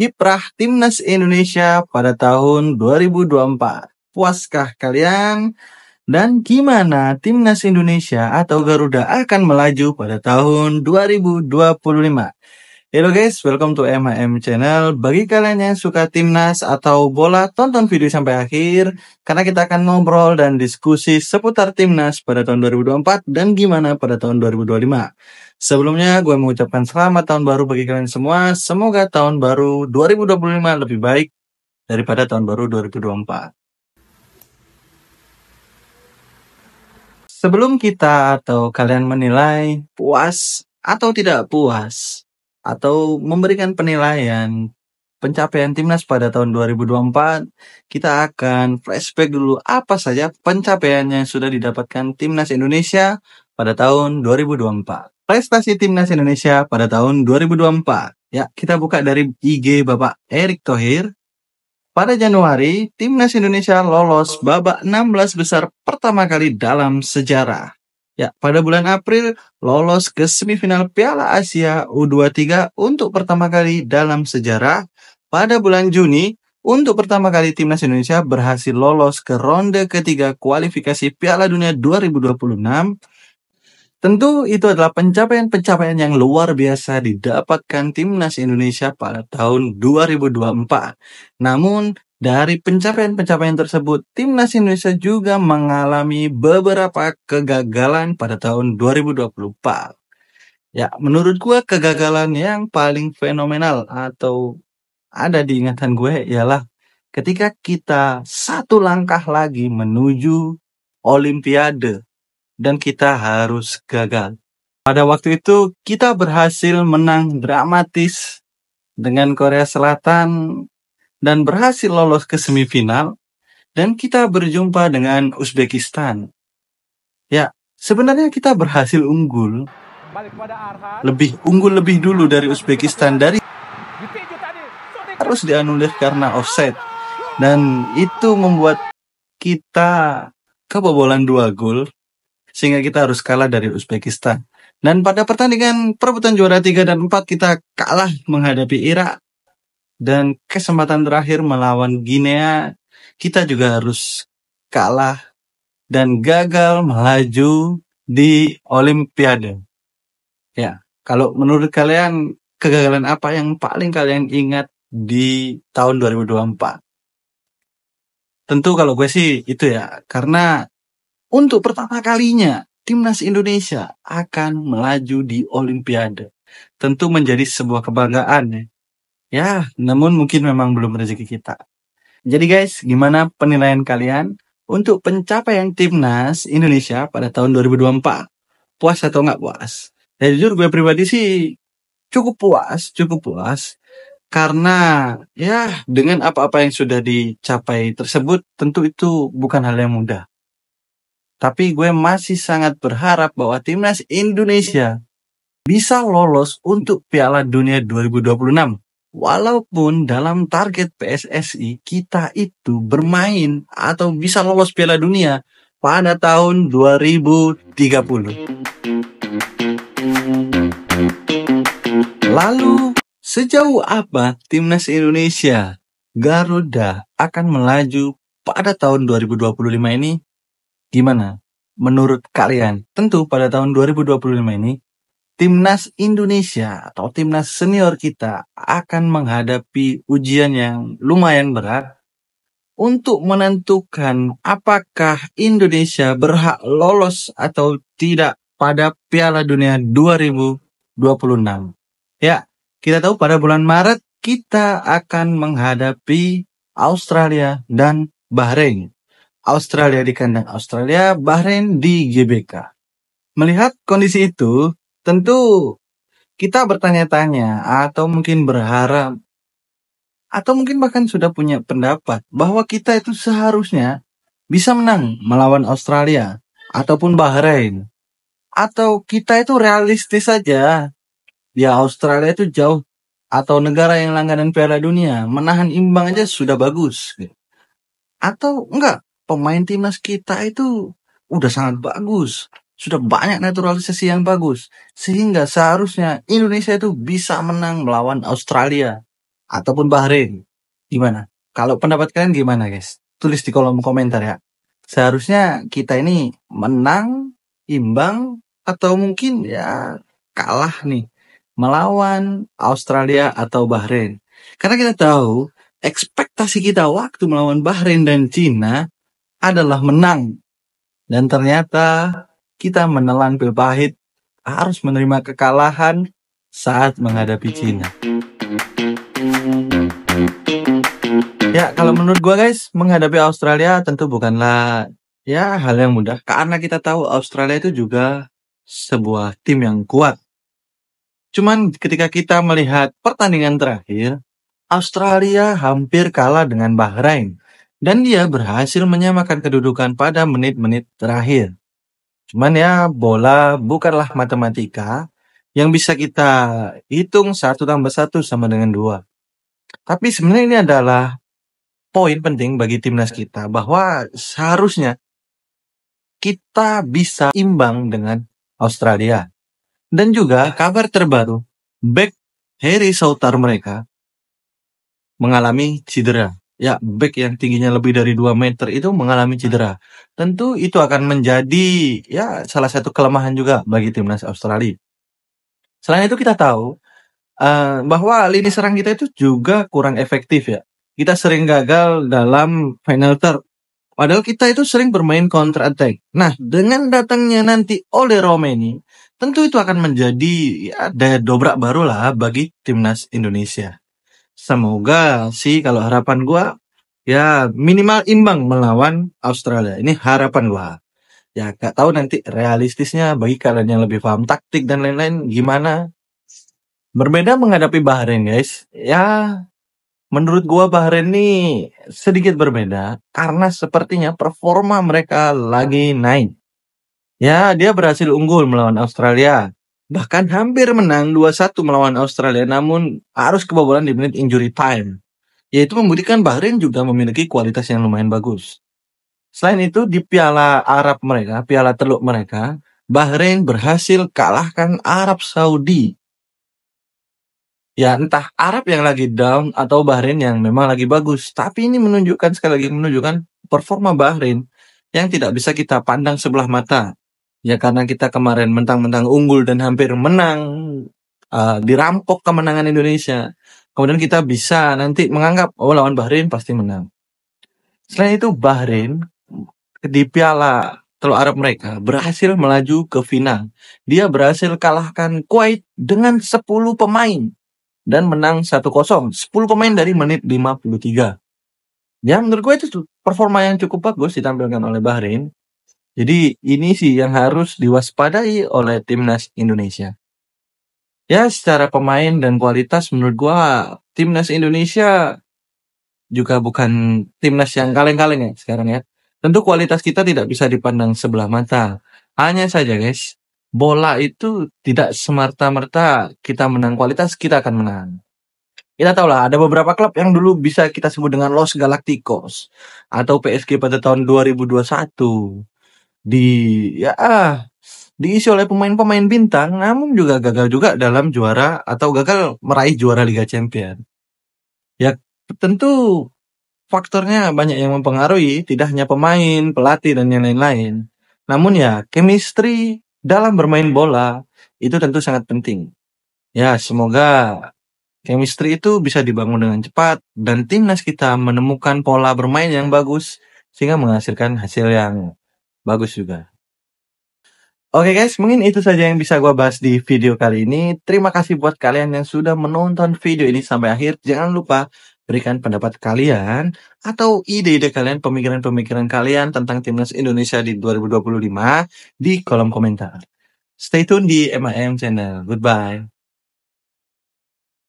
kiprah Timnas Indonesia pada tahun 2024. Puaskah kalian? Dan gimana Timnas Indonesia atau Garuda akan melaju pada tahun 2025? Hello guys, welcome to MHM Channel. Bagi kalian yang suka Timnas atau bola, tonton video sampai akhir karena kita akan ngobrol dan diskusi seputar Timnas pada tahun 2024 dan gimana pada tahun 2025. Sebelumnya gue mengucapkan selamat tahun baru bagi kalian semua. Semoga tahun baru 2025 lebih baik daripada tahun baru 2024. Sebelum kita atau kalian menilai puas atau tidak puas atau memberikan penilaian pencapaian Timnas pada tahun 2024, kita akan flashback dulu apa saja pencapaian yang sudah didapatkan Timnas Indonesia pada tahun 2024. Prestasi Timnas Indonesia pada tahun 2024. Ya, kita buka dari IG Bapak Erick Thohir. Pada Januari, Timnas Indonesia lolos babak 16 besar pertama kali dalam sejarah. Ya, pada bulan April lolos ke semifinal Piala Asia U23 untuk pertama kali dalam sejarah. Pada bulan Juni, untuk pertama kali Timnas Indonesia berhasil lolos ke ronde ketiga kualifikasi Piala Dunia 2026. Tentu itu adalah pencapaian-pencapaian yang luar biasa didapatkan Timnas Indonesia pada tahun 2024. Namun, dari pencapaian-pencapaian tersebut, Timnas Indonesia juga mengalami beberapa kegagalan pada tahun 2024. Ya, menurut gue kegagalan yang paling fenomenal atau ada di ingatan gue ialah ketika kita satu langkah lagi menuju Olimpiade dan kita harus gagal. Pada waktu itu kita berhasil menang dramatis dengan Korea Selatan dan berhasil lolos ke semifinal dan kita berjumpa dengan Uzbekistan. Ya, sebenarnya kita berhasil unggul. Lebih dulu dari Uzbekistan, dari harus dianulir karena offside. Dan itu membuat kita kebobolan 2 gol sehingga kita harus kalah dari Uzbekistan. Dan pada pertandingan perebutan juara 3 dan 4 kita kalah menghadapi Irak. Dan kesempatan terakhir melawan Guinea kita juga harus kalah dan gagal melaju di Olimpiade. Ya, kalau menurut kalian kegagalan apa yang paling kalian ingat di tahun 2024? Tentu kalau gue sih itu ya, karena untuk pertama kalinya Timnas Indonesia akan melaju di Olimpiade. Tentu menjadi sebuah kebanggaan ya. Ya, namun mungkin memang belum rezeki kita. Jadi guys, gimana penilaian kalian untuk pencapaian Timnas Indonesia pada tahun 2024? Puas atau nggak puas? Ya jujur gue pribadi sih cukup puas. Karena ya dengan apa-apa yang sudah dicapai tersebut tentu itu bukan hal yang mudah. Tapi gue masih sangat berharap bahwa Timnas Indonesia bisa lolos untuk Piala Dunia 2026. Walaupun dalam target PSSI kita itu bermain atau bisa lolos Piala Dunia pada tahun 2030. Lalu, sejauh apa Timnas Indonesia Garuda akan melaju pada tahun 2025 ini? Gimana menurut kalian? Tentu pada tahun 2025 ini Timnas Indonesia atau Timnas senior kita akan menghadapi ujian yang lumayan berat untuk menentukan apakah Indonesia berhak lolos atau tidak pada Piala Dunia 2026. Ya, kita tahu pada bulan Maret kita akan menghadapi Australia dan Bahrain. Australia di kandang Australia, Bahrain di GBK. Melihat kondisi itu, tentu kita bertanya-tanya atau mungkin berharap atau mungkin bahkan sudah punya pendapat bahwa kita itu seharusnya bisa menang melawan Australia ataupun Bahrain. Atau kita itu realistis saja. Ya Australia itu jauh atau negara yang langganan Piala Dunia, menahan imbang aja sudah bagus. Atau enggak, pemain timnas kita itu udah sangat bagus. Sudah banyak naturalisasi yang bagus. Sehingga seharusnya Indonesia itu bisa menang melawan Australia ataupun Bahrain. Gimana? Kalau pendapat kalian gimana, guys? Tulis di kolom komentar ya. Seharusnya kita ini menang, imbang, atau mungkin ya kalah nih melawan Australia atau Bahrain. Karena kita tahu ekspektasi kita waktu melawan Bahrain dan Cina adalah menang. Dan ternyata kita menelan pil pahit, harus menerima kekalahan saat menghadapi Cina. Ya, kalau menurut gua guys, menghadapi Australia tentu bukanlah ya hal yang mudah. Karena kita tahu Australia itu juga sebuah tim yang kuat. Cuman ketika kita melihat pertandingan terakhir, Australia hampir kalah dengan Bahrain. Dan dia berhasil menyamakan kedudukan pada menit-menit terakhir. Cuman ya, bola bukanlah matematika yang bisa kita hitung 1+1 sama dengan 2. Tapi sebenarnya ini adalah poin penting bagi timnas kita bahwa seharusnya kita bisa imbang dengan Australia. Dan juga kabar terbaru, back Harry Souttar mereka mengalami cedera. Ya, back yang tingginya lebih dari 2 meter itu mengalami cedera. Tentu itu akan menjadi ya salah satu kelemahan juga bagi timnas Australia. Selain itu kita tahu bahwa lini serang kita itu juga kurang efektif ya. Kita sering gagal dalam final third. Padahal kita itu sering bermain counter attack. Nah, dengan datangnya nanti oleh Romeni, tentu itu akan menjadi ya, daya dobrak baru lah bagi timnas Indonesia. Semoga sih kalau harapan gua ya minimal imbang melawan Australia. Ini harapan gua. Ya gak tahu nanti realistisnya bagi kalian yang lebih paham taktik dan lain-lain gimana. Berbeda menghadapi Bahrain guys. Ya menurut gua Bahrain ini sedikit berbeda karena sepertinya performa mereka lagi naik. Ya dia berhasil unggul melawan Australia. Bahkan hampir menang 2-1 melawan Australia namun harus kebobolan di menit injury time. Yaitu membuktikan Bahrain juga memiliki kualitas yang lumayan bagus. Selain itu di Piala Arab mereka, Piala Teluk mereka, Bahrain berhasil kalahkan Arab Saudi. Ya entah Arab yang lagi down atau Bahrain yang memang lagi bagus. Tapi ini menunjukkan sekali lagi menunjukkan performa Bahrain yang tidak bisa kita pandang sebelah mata. Ya karena kita kemarin mentang-mentang unggul dan hampir menang, dirampok kemenangan Indonesia. Kemudian kita bisa nanti menganggap oh lawan Bahrain pasti menang. Selain itu Bahrain di Piala Teluk Arab mereka berhasil melaju ke final. Dia berhasil kalahkan Kuwait dengan 10 pemain dan menang 1-0. 10 pemain dari menit 53. Ya menurut gue itu performa yang cukup bagus ditampilkan oleh Bahrain. Jadi ini sih yang harus diwaspadai oleh timnas Indonesia. Ya secara pemain dan kualitas menurut gua timnas Indonesia juga bukan timnas yang kaleng-kaleng ya sekarang ya. Tentu kualitas kita tidak bisa dipandang sebelah mata. Hanya saja guys, bola itu tidak semerta-merta kita menang kualitas kita akan menang. Kita tahu lah ada beberapa klub yang dulu bisa kita sebut dengan Los Galacticos atau PSG pada tahun 2021. Diisi oleh pemain-pemain bintang namun juga gagal juga dalam juara atau gagal meraih juara Liga Champions. Ya tentu faktornya banyak yang mempengaruhi, tidak hanya pemain, pelatih dan yang lain-lain. Namun ya chemistry dalam bermain bola itu tentu sangat penting. Ya semoga chemistry itu bisa dibangun dengan cepat dan timnas kita menemukan pola bermain yang bagus sehingga menghasilkan hasil yang bagus juga. Oke guys, mungkin itu saja yang bisa gue bahas di video kali ini. Terima kasih buat kalian yang sudah menonton video ini sampai akhir. Jangan lupa berikan pendapat kalian atau ide-ide kalian, pemikiran-pemikiran kalian tentang timnas Indonesia di 2025 di kolom komentar. Stay tune di MIM Channel. Goodbye.